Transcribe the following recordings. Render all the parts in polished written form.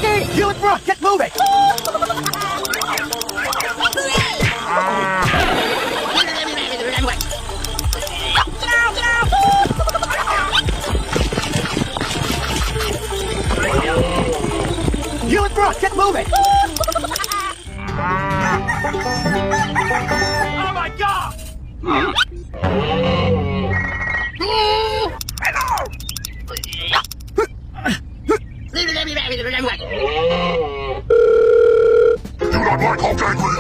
scared. You and Brooke, get moving. You and Brooke, get moving. Oh my God! Do not like Hulk angry.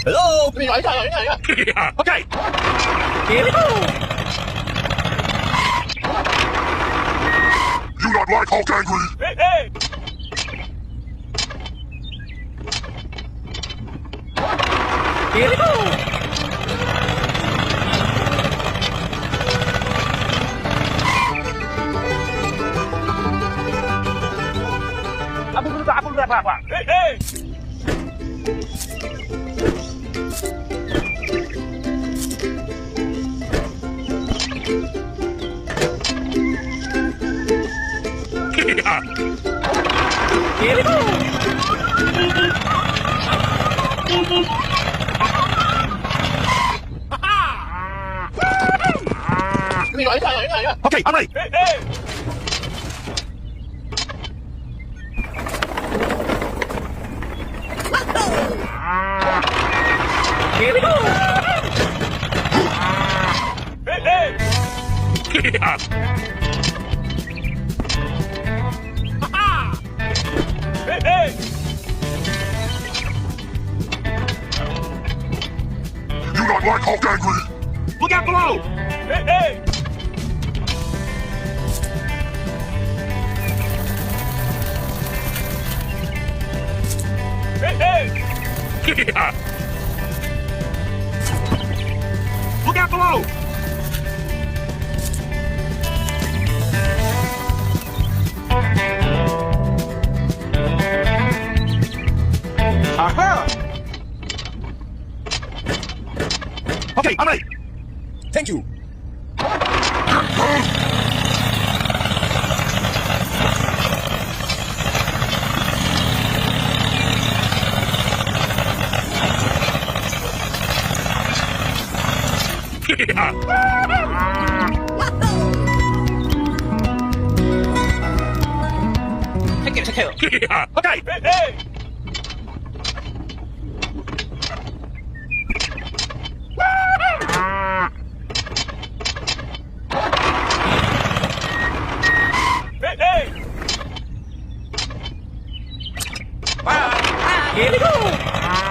Hello? Okay. Here we go. Do not like Hulk angry. Hey, hey. Here we go. Apa berapa? Hey, hey. Here we go. Okay, I'm ready. Hey, hey. Here we go. Hey, hey. Hey, hey. Do not like Hulk angry. Look out below. Hey, hey. Hey, hey. Look out below. Aha! Okay, I'm ready. Thank you. 착해요. Okay. Hey, hey. Hey, hey. Here we go.